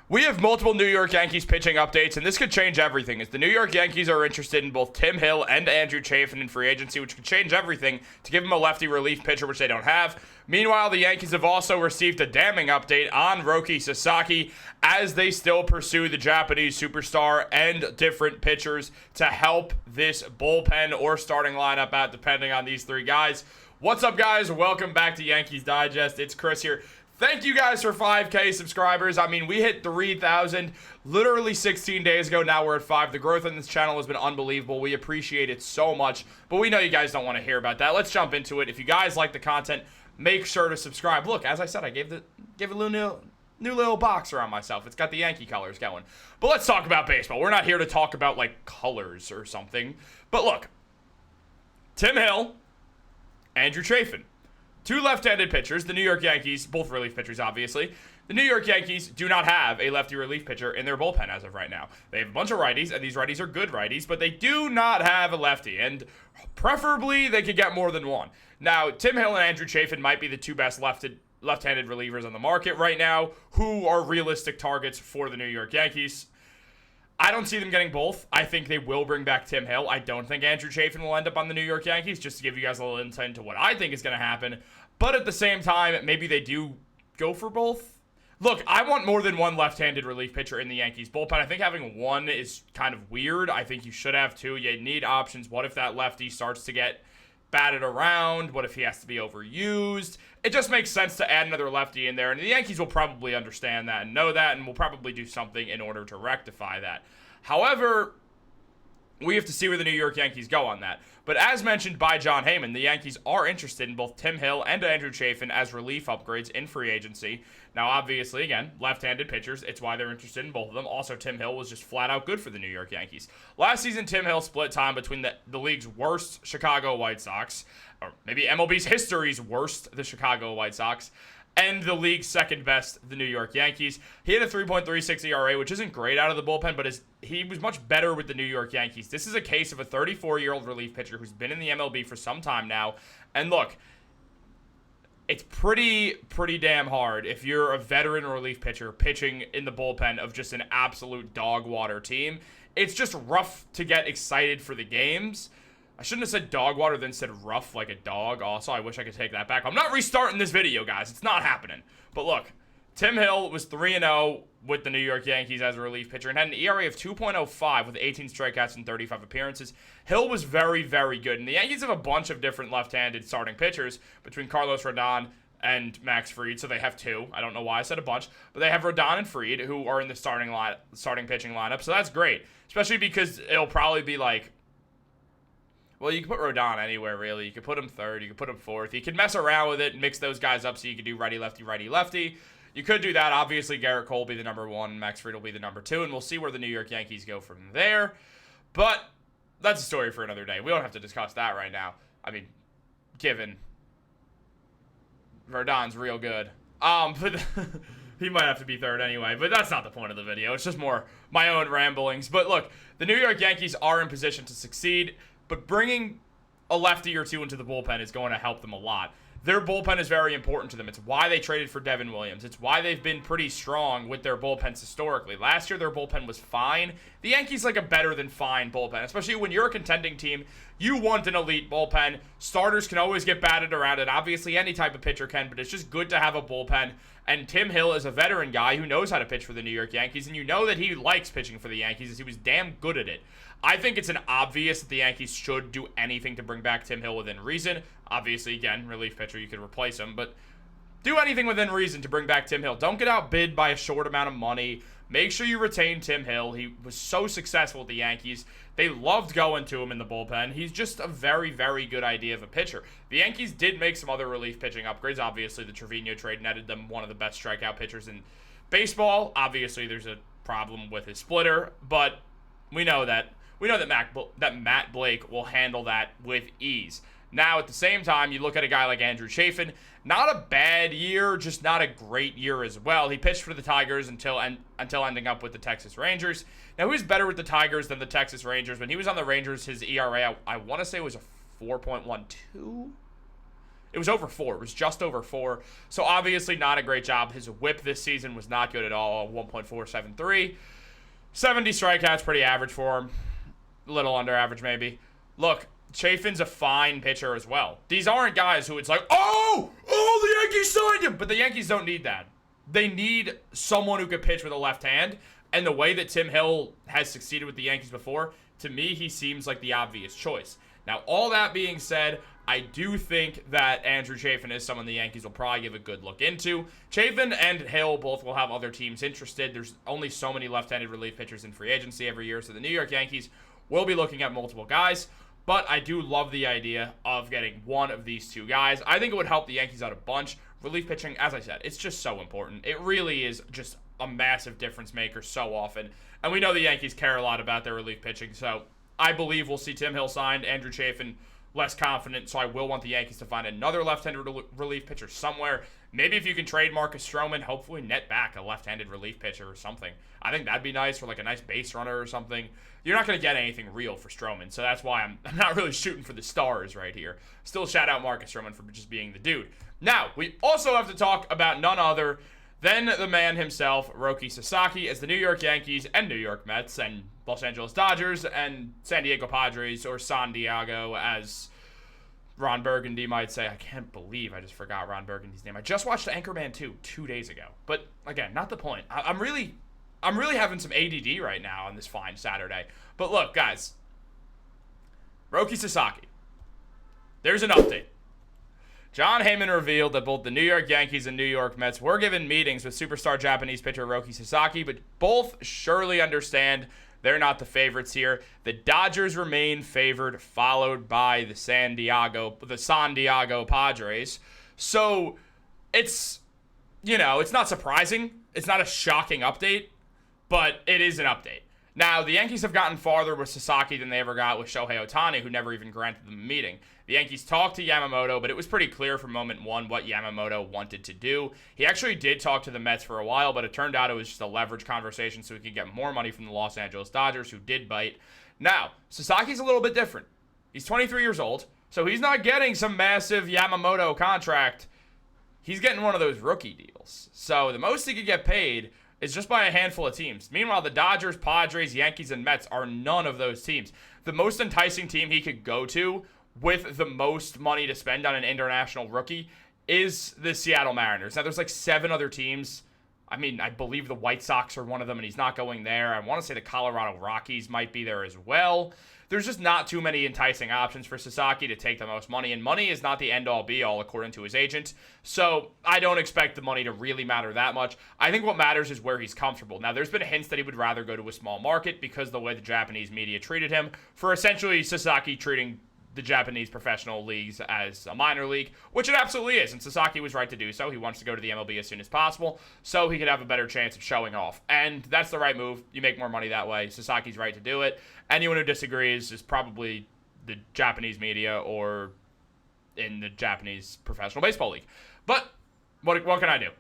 We have multiple New York Yankees pitching updates, and this could change everything, as the New York Yankees are interested in both Tim Hill and Andrew Chafin in free agency, which could change everything to give them a lefty relief pitcher, which they don't have. Meanwhile, the Yankees have also received a damning update on Roki Sasaki as they still pursue the Japanese superstar and different pitchers to help this bullpen or starting lineup out, depending on these three guys. What's up, guys? Welcome back to Yankees Digest. It's Chris here. Thank you guys for 5K subscribers. I mean, we hit 3,000 literally 16 days ago. Now we're at 5. The growth on this channel has been unbelievable. We appreciate it so much, but we know you guys don't want to hear about that. Let's jump into it. If you guys like the content, make sure to subscribe. Look, as I said, I gave a little new little box around myself. It's got the Yankee colors going. But let's talk about baseball. We're not here to talk about, like, colors or something. But look, Tim Hill, Andrew Chafin. Two left-handed pitchers, the New York Yankees, both relief pitchers, obviously. The New York Yankees do not have a lefty relief pitcher in their bullpen as of right now. They have a bunch of righties, and these righties are good righties, but they do not have a lefty, and preferably they could get more than one. Now, Tim Hill and Andrew Chafin might be the two best left-handed relievers on the market right now, who are realistic targets for the New York Yankees. I don't see them getting both. I think they will bring back Tim Hill. I don't think Andrew Chafin will end up on the New York Yankees, just to give you guys a little insight into what I think is going to happen. But at the same time, maybe they do go for both. Look, I want more than one left-handed relief pitcher in the Yankees bullpen. I think having one is kind of weird. I think you should have two. You need options. What if that lefty starts to get batted around? What if he has to be overused? It just makes sense to add another lefty in there, and the Yankees will probably understand that and know that, and will probably do something in order to rectify that. However, we have to see where the New York Yankees go on that. But as mentioned by Jon Heyman, the Yankees are interested in both Tim Hill and Andrew Chafin as relief upgrades in free agency. Now, obviously, again, left-handed pitchers, it's why they're interested in both of them. Also, Tim Hill was just flat-out good for the New York Yankees. Last season, Tim Hill split time between the league's worst Chicago White Sox, or maybe MLB's history's worst, the Chicago White Sox, and the league's second best, the New York Yankees. He had a 3.36 ERA, which isn't great out of the bullpen, but he was much better with the New York Yankees. This is a case of a 34-year-old relief pitcher who's been in the MLB for some time now. And look, it's pretty damn hard if you're a veteran relief pitcher pitching in the bullpen of just an absolute dog water team. It's just rough to get excited for the games. I shouldn't have said dog water, then said rough like a dog. Also, I wish I could take that back. I'm not restarting this video, guys. It's not happening. But look, Tim Hill was 3-0 with the New York Yankees as a relief pitcher and had an ERA of 2.05 with 18 strikeouts and 35 appearances. Hill was very, very good. And the Yankees have a bunch of different left-handed starting pitchers between Carlos Rodon and Max Fried, so they have two. I don't know why I said a bunch, but they have Rodon and Fried, who are in the starting pitching lineup, so that's great. Especially because it'll probably be like, well, you can put Rodon anywhere, really. You could put him third. You could put him fourth. You could mess around with it and mix those guys up so you could do righty-lefty, righty-lefty. You could do that. Obviously, Garrett Cole will be the number one. Max Fried will be the number two, and we'll see where the New York Yankees go from there. But that's a story for another day. We don't have to discuss that right now. I mean, given Rodon's real good. But he might have to be third anyway, but that's not the point of the video. It's just more my own ramblings. But look, the New York Yankees are in position to succeed, but bringing a lefty or two into the bullpen is going to help them a lot. Their bullpen is very important to them. It's why they traded for Devin Williams. It's why they've been pretty strong with their bullpens historically. Last year, their bullpen was fine. The Yankees like a better than fine bullpen, especially when you're a contending team. You want an elite bullpen. Starters can always get batted around, and obviously any type of pitcher can, but it's just good to have a bullpen. And Tim Hill is a veteran guy who knows how to pitch for the New York Yankees, and you know that he likes pitching for the Yankees as he was damn good at it. I think it's an obvious that the Yankees should do anything to bring back Tim Hill within reason. Obviously, again, relief pitcher, you could replace him, but do anything within reason to bring back Tim Hill. Don't get outbid by a short amount of money. Make sure you retain Tim Hill. He was so successful with the Yankees. They loved going to him in the bullpen. He's just a very, very good idea of a pitcher. The Yankees did make some other relief pitching upgrades. Obviously, the Trevino trade netted them one of the best strikeout pitchers in baseball. Obviously, there's a problem with his splitter, but we know that Matt Blake will handle that with ease. Now, at the same time, you look at a guy like Andrew Chafin, not a bad year, just not a great year as well. He pitched for the Tigers until ending up with the Texas Rangers. Now, who's better with the Tigers than the Texas Rangers? When he was on the Rangers, his ERA, I want to say, was a 4.12. It was over 4. It was just over 4. So obviously not a great job. His whip this season was not good at all, 1.473. 70 strikeouts, pretty average for him. A little under average maybe. Look, Chafin's a fine pitcher as well. These aren't guys who it's like, oh, the Yankees signed him. But the Yankees don't need that. They need someone who could pitch with a left hand. And the way that Tim Hill has succeeded with the Yankees before, to me, he seems like the obvious choice. Now, all that being said, I do think that Andrew Chafin is someone the Yankees will probably give a good look into. Chafin and Hill both will have other teams interested. There's only so many left-handed relief pitchers in free agency every year, so the New York Yankees will be looking at multiple guys. But I do love the idea of getting one of these two guys. I think it would help the Yankees out a bunch. Relief pitching, as I said, it's just so important. It really is just a massive difference maker so often. And we know the Yankees care a lot about their relief pitching, so I believe we'll see Tim Hill signed, Andrew Chafin less confident, so I will want the Yankees to find another left-handed relief pitcher somewhere. Maybe if you can trade Marcus Stroman, hopefully net back a left-handed relief pitcher or something. I think that'd be nice for like a nice base runner or something. You're not going to get anything real for Stroman, so that's why I'm not really shooting for the stars right here. Still shout out Marcus Stroman for just being the dude. Now, we also have to talk about none other than the man himself, Roki Sasaki, as the New York Yankees and New York Mets and Los Angeles Dodgers and San Diego Padres, or San Diego, as Ron Burgundy might say. I can't believe I just forgot Ron Burgundy's name. I just watched Anchorman 2 days ago. But, again, not the point. I'm really having some ADD right now on this fine Saturday. But look, guys, Roki Sasaki, there's an update. Jon Heyman revealed that both the New York Yankees and New York Mets were given meetings with superstar Japanese pitcher Roki Sasaki, but both surely understand they're not the favorites here. The Dodgers remain favored, followed by the San Diego Padres. So it's not surprising. It's not a shocking update, but it is an update. Now, the Yankees have gotten farther with Sasaki than they ever got with Shohei Ohtani, who never even granted them a meeting. The Yankees talked to Yamamoto, but it was pretty clear from moment one what Yamamoto wanted to do. He actually did talk to the Mets for a while, but it turned out it was just a leverage conversation so he could get more money from the Los Angeles Dodgers, who did bite. Now, Sasaki's a little bit different. He's 23 years old, so he's not getting some massive Yamamoto contract. He's getting one of those rookie deals. So the most he could get paid is just by a handful of teams. Meanwhile, the Dodgers, Padres, Yankees, and Mets are none of those teams. The most enticing team he could go to with the most money to spend on an international rookie is the Seattle Mariners. Now, there's like 7 other teams. I mean, I believe the White Sox are one of them, and he's not going there. I want to say the Colorado Rockies might be there as well. There's just not too many enticing options for Sasaki to take the most money, and money is not the end-all, be-all, according to his agent. So I don't expect the money to really matter that much. I think what matters is where he's comfortable. Now, there's been hints that he would rather go to a small market because of the way the Japanese media treated him, for essentially Sasaki treating the Japanese professional leagues as a minor league, which it absolutely is, and Sasaki was right to do so. He wants to go to the MLB as soon as possible so he could have a better chance of showing off, and that's the right move. You make more money that way. Sasaki's right to do it. Anyone who disagrees is probably the Japanese media or in the Japanese professional baseball league. But what can I do?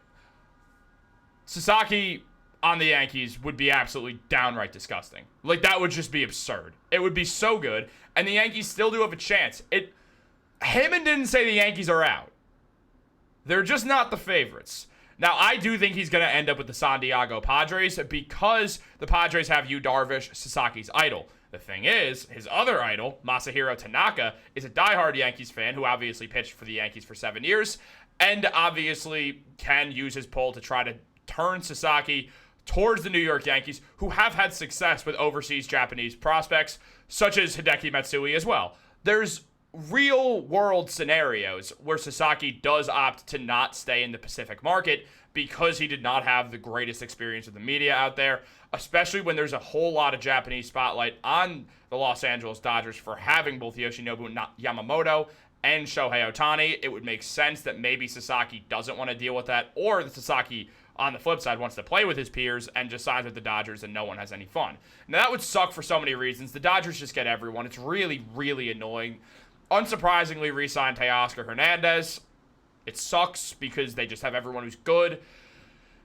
Sasaki on the Yankees would be absolutely downright disgusting. Like, that would just be absurd. It would be so good, and the Yankees still do have a chance. Heyman didn't say the Yankees are out. They're just not the favorites. Now, I do think he's going to end up with the San Diego Padres because the Padres have Yu Darvish, Sasaki's idol. The thing is, his other idol, Masahiro Tanaka, is a diehard Yankees fan who obviously pitched for the Yankees for 7 years and obviously can use his pull to try to turn Sasaki towards the New York Yankees, who have had success with overseas Japanese prospects, such as Hideki Matsui as well. There's real-world scenarios where Sasaki does opt to not stay in the Pacific market because he did not have the greatest experience with the media out there, especially when there's a whole lot of Japanese spotlight on the Los Angeles Dodgers for having both Yoshinobu Yamamoto and Shohei Ohtani. It would make sense that maybe Sasaki doesn't want to deal with that, or that Sasaki, on the flip side, wants to play with his peers and just signs with the Dodgers and no one has any fun. Now, that would suck for so many reasons. The Dodgers just get everyone. It's really, really annoying. Unsurprisingly, re-signed Teoscar Hernandez. It sucks because they just have everyone who's good.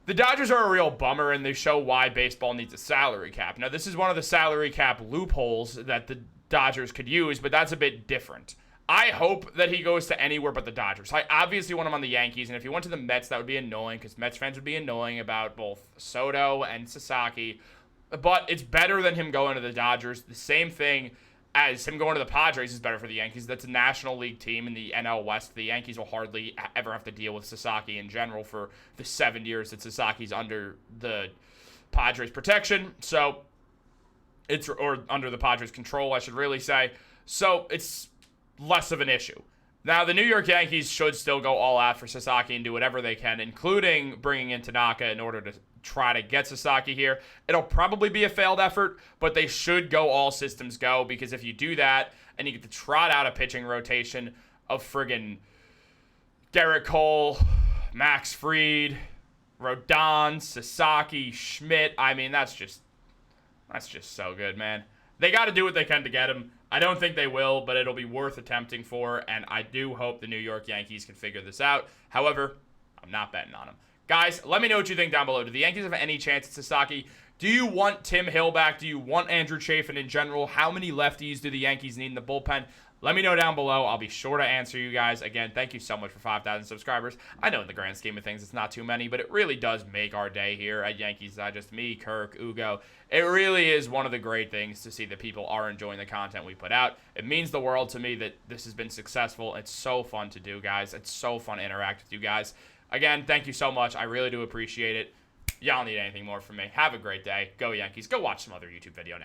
The Dodgers are a real bummer, and they show why baseball needs a salary cap. Now, this is one of the salary cap loopholes that the Dodgers could use, but that's a bit different. I hope that he goes to anywhere but the Dodgers. I obviously want him on the Yankees, and if he went to the Mets, that would be annoying because Mets fans would be annoying about both Soto and Sasaki. But it's better than him going to the Dodgers. The same thing as him going to the Padres is better for the Yankees. That's a National League team in the NL West. The Yankees will hardly ever have to deal with Sasaki in general for the 7 years that Sasaki's under the Padres' protection. So or under the Padres' control, I should really say. So it's less of an issue. Now, the New York Yankees should still go all out for Sasaki and do whatever they can, including bringing in Tanaka in order to try to get Sasaki here. It'll probably be a failed effort, but they should go all systems go, because if you do that and you get to trot out a pitching rotation of friggin' Garrett Cole, Max Fried, Rodon, Sasaki, Schmidt, I mean, that's just so good, man. They got to do what they can to get him. I don't think they will, but it'll be worth attempting for, and I do hope the New York Yankees can figure this out. However, I'm not betting on them. Guys, let me know what you think down below. Do the Yankees have any chance at Sasaki? Do you want Tim Hill back? Do you want Andrew Chafin in general? How many lefties do the Yankees need in the bullpen? Let me know down below. I'll be sure to answer you guys. Again, thank you so much for 5,000 subscribers. I know in the grand scheme of things it's not too many, but it really does make our day here at Yankees Digest. Me, Kirk, Ugo. It really is one of the great things to see that people are enjoying the content we put out. It means the world to me that this has been successful. It's so fun to do, guys. It's so fun to interact with you guys. Again, thank you so much. I really do appreciate it. Y'all need anything more from me. Have a great day. Go Yankees. Go watch some other YouTube video now.